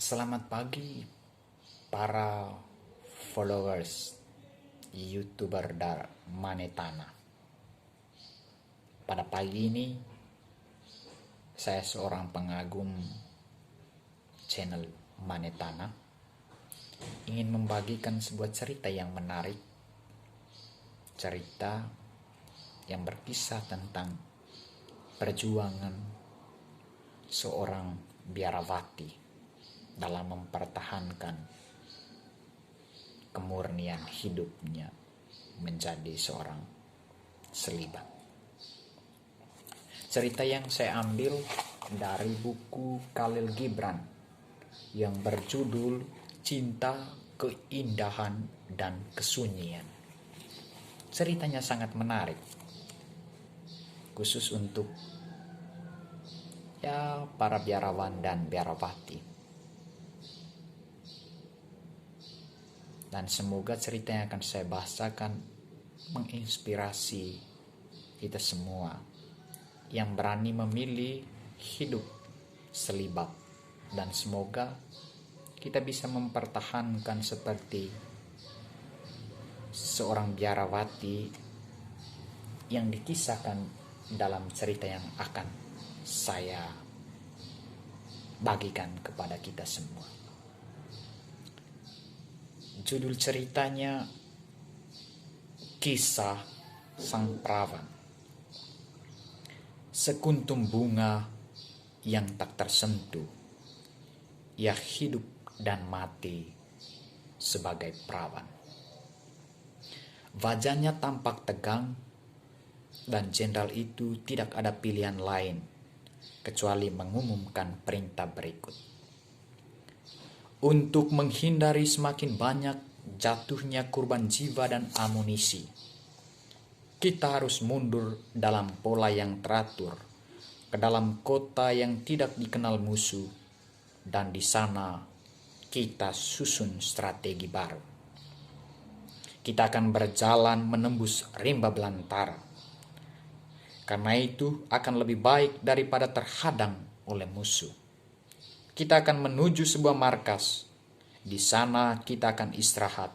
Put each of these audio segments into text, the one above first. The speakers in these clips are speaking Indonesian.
Selamat pagi para followers YouTuber Manetana. Pada pagi ini saya seorang pengagum channel Manetana ingin membagikan sebuah cerita yang menarik. Cerita yang berkisah tentang perjuangan seorang biarawati dalam mempertahankan kemurnian hidupnya menjadi seorang selibat. Cerita yang saya ambil dari buku Khalil Gibran yang berjudul Cinta, Keindahan, dan Kesunyian. Ceritanya sangat menarik, khusus untuk para biarawan dan biarawati. Dan semoga cerita yang akan saya bahasakan menginspirasi kita semua yang berani memilih hidup selibat. Dan semoga kita bisa mempertahankan seperti seorang biarawati yang dikisahkan dalam cerita yang akan saya bagikan kepada kita semua. Judul ceritanya Kisah Sang Perawan. Sekuntum bunga yang tak tersentuh, ia hidup dan mati sebagai perawan. Wajahnya tampak tegang, dan jenderal itu tidak ada pilihan lain kecuali mengumumkan perintah berikut. Untuk menghindari semakin banyak jatuhnya korban jiwa dan amunisi, kita harus mundur dalam pola yang teratur ke dalam kota yang tidak dikenal musuh, dan di sana kita susun strategi baru. Kita akan berjalan menembus rimba belantara. Karena itu akan lebih baik daripada terhadang oleh musuh. Kita akan menuju sebuah markas. Di sana kita akan istirahat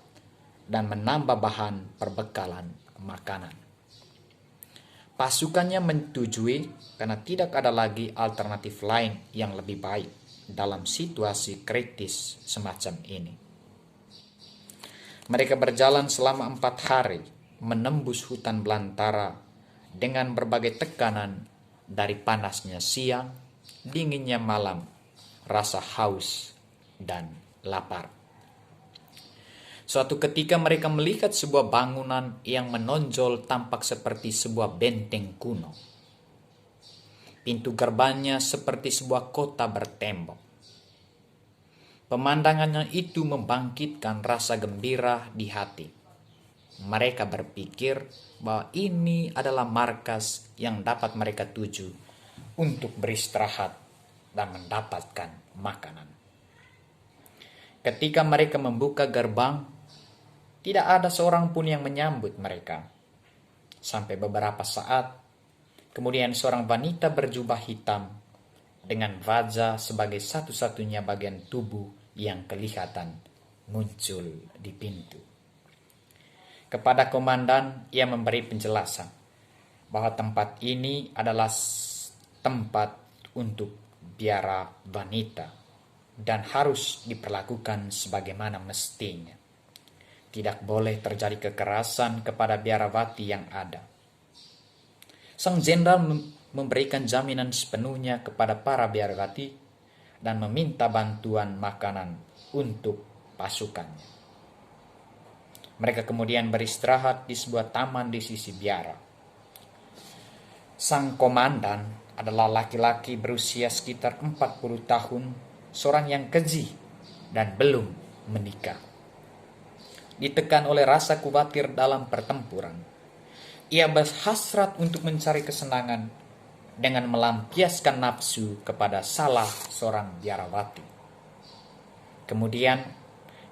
dan menambah bahan perbekalan makanan. Pasukannya menyetujui karena tidak ada lagi alternatif lain yang lebih baik dalam situasi kritis semacam ini. Mereka berjalan selama 4 hari menembus hutan belantara dengan berbagai tekanan dari panasnya siang, dinginnya malam, rasa haus, dan lapar. Suatu ketika mereka melihat sebuah bangunan yang menonjol tampak seperti sebuah benteng kuno. Pintu gerbangnya seperti sebuah kota bertembok. Pemandangannya itu membangkitkan rasa gembira di hati. Mereka berpikir bahwa ini adalah markas yang dapat mereka tuju untuk beristirahat dan mendapatkan makanan. Ketika mereka membuka gerbang, tidak ada seorang pun yang menyambut mereka. Sampai beberapa saat, kemudian seorang wanita berjubah hitam dengan wajah sebagai satu-satunya bagian tubuh yang kelihatan muncul di pintu. Kepada komandan, ia memberi penjelasan bahwa tempat ini adalah tempat untuk biara wanita dan harus diperlakukan sebagaimana mestinya. Tidak boleh terjadi kekerasan kepada biarawati yang ada. Sang jenderal memberikan jaminan sepenuhnya kepada para biarawati dan meminta bantuan makanan untuk pasukannya. Mereka kemudian beristirahat di sebuah taman di sisi biara. Sang komandan adalah laki-laki berusia sekitar 40 tahun, seorang yang keji dan belum menikah. Ditekan oleh rasa khawatir dalam pertempuran, ia berhasrat untuk mencari kesenangan dengan melampiaskan nafsu kepada salah seorang biarawati. Kemudian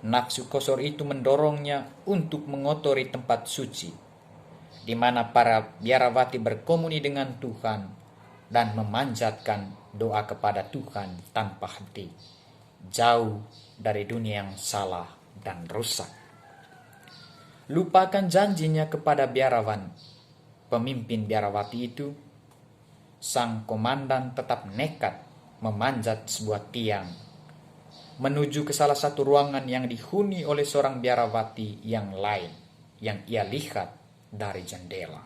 nafsu kosor itu mendorongnya untuk mengotori tempat suci, di mana para biarawati berkomuni dengan Tuhan dan memanjatkan doa kepada Tuhan tanpa henti. jauh dari dunia yang salah dan rusak. Lupakan janjinya kepada biarawan, pemimpin biarawati itu. Sang komandan tetap nekat memanjat sebuah tiang menuju ke salah satu ruangan yang dihuni oleh seorang biarawati yang lain yang ia lihat dari jendela.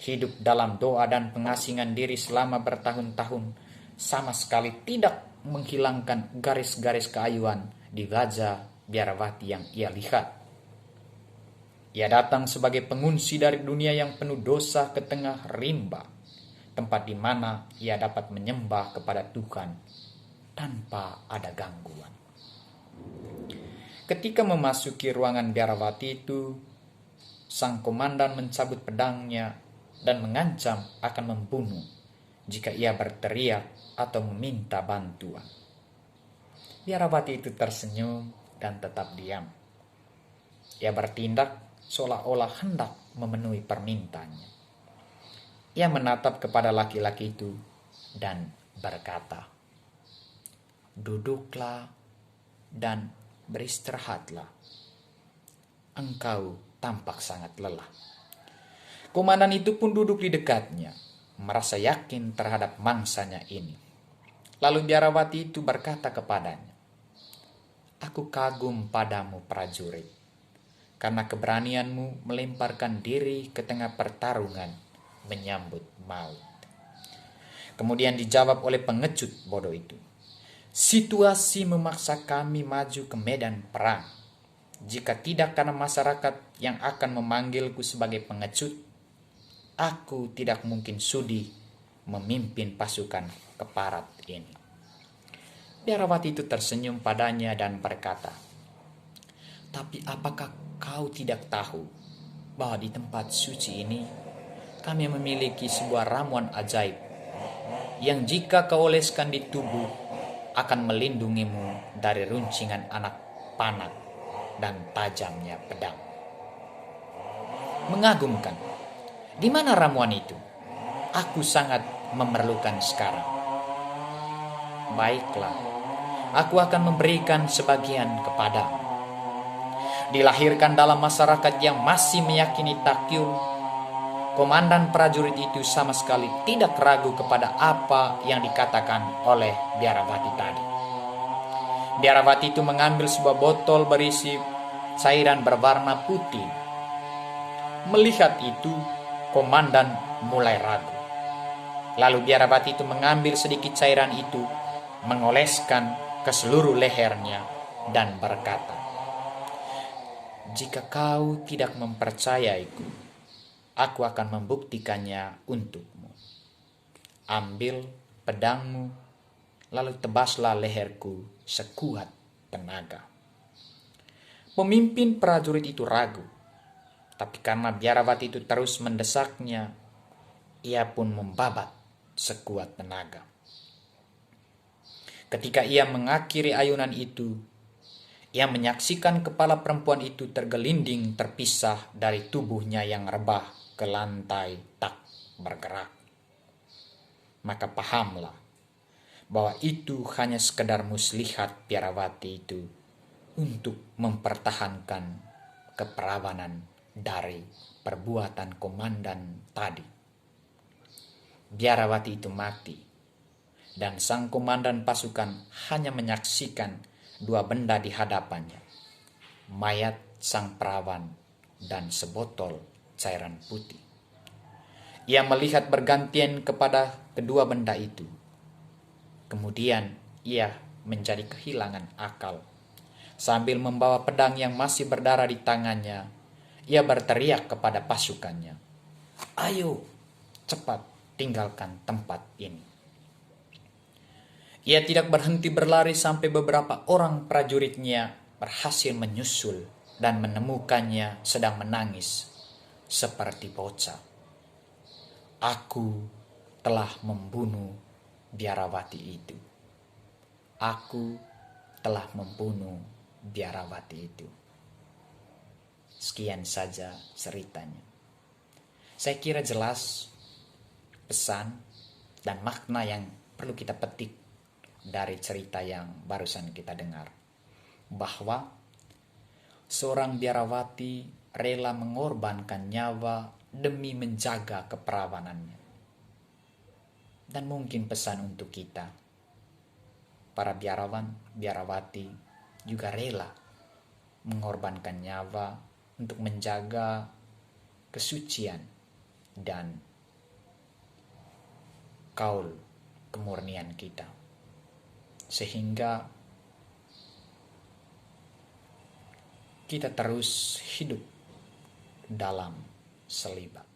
Hidup dalam doa dan pengasingan diri selama bertahun-tahun sama sekali tidak menghilangkan garis-garis keayuan di wajah biarawati yang ia lihat. Ia datang sebagai pengungsi dari dunia yang penuh dosa ke tengah rimba, tempat di mana ia dapat menyembah kepada Tuhan tanpa ada gangguan. Ketika memasuki ruangan biarawati itu, sang komandan mencabut pedangnya dan mengancam akan membunuh jika ia berteriak atau meminta bantuan. Biarawati itu tersenyum dan tetap diam. Ia bertindak seolah-olah hendak memenuhi permintaannya. Ia menatap kepada laki-laki itu dan berkata, "Duduklah dan beristirahatlah. Engkau tampak sangat lelah." Komandan itu pun duduk di dekatnya, merasa yakin terhadap mangsanya ini. Lalu biarawati itu berkata kepadanya, "Aku kagum padamu, prajurit, karena keberanianmu melemparkan diri ke tengah pertarungan menyambut maut." Kemudian dijawab oleh pengecut bodoh itu, "Situasi memaksa kami maju ke medan perang. Jika tidak karena masyarakat yang akan memanggilku sebagai pengecut, aku tidak mungkin sudi memimpin pasukan keparat ini." Biarawati itu tersenyum padanya dan berkata, "Tapi apakah kau tidak tahu bahwa di tempat suci ini kami memiliki sebuah ramuan ajaib yang jika kau oleskan di tubuh akan melindungimu dari runcingan anak panah dan tajamnya pedang?" Mengagumkan. Di mana ramuan itu? Aku sangat memerlukan sekarang. Baiklah, aku akan memberikan sebagian kepadamu. Dilahirkan dalam masyarakat yang masih meyakini takyul, komandan prajurit itu sama sekali tidak ragu kepada apa yang dikatakan oleh biarawati tadi. Biarawati itu mengambil sebuah botol berisi cairan berwarna putih. Melihat itu, komandan mulai ragu. Lalu biarawati itu mengambil sedikit cairan itu, mengoleskan ke seluruh lehernya dan berkata, "Jika kau tidak mempercayaiku, aku akan membuktikannya untukmu. Ambil pedangmu, lalu tebaslah leherku sekuat tenaga." Pemimpin prajurit itu ragu, tapi karena biarawati itu terus mendesaknya, ia pun membabat sekuat tenaga. Ketika ia mengakhiri ayunan itu, ia menyaksikan kepala perempuan itu tergelinding terpisah dari tubuhnya yang rebah ke lantai tak bergerak. Maka pahamlah bahwa itu hanya sekedar muslihat biarawati itu untuk mempertahankan keperawanan dari perbuatan komandan tadi. Biarawati itu mati, dan sang komandan pasukan hanya menyaksikan dua benda di hadapannya, mayat sang perawan dan sebotol cairan putih. Ia melihat bergantian kepada kedua benda itu. Kemudian ia menjadi kehilangan akal. Sambil membawa pedang yang masih berdarah di tangannya, ia berteriak kepada pasukannya, "Ayo, cepat tinggalkan tempat ini." Ia tidak berhenti berlari sampai beberapa orang prajuritnya berhasil menyusul dan menemukannya sedang menangis seperti bocah. "Aku telah membunuh biarawati itu. Aku telah membunuh biarawati itu." Sekian saja ceritanya. Saya kira jelas pesan dan makna yang perlu kita petik dari cerita yang barusan kita dengar, bahwa seorang biarawati rela mengorbankan nyawa demi menjaga keperawanannya. Dan mungkin pesan untuk kita, para biarawan, biarawati juga rela mengorbankan nyawa untuk menjaga kesucian dan kaul kemurnian kita, sehingga kita terus hidup dalam selibat.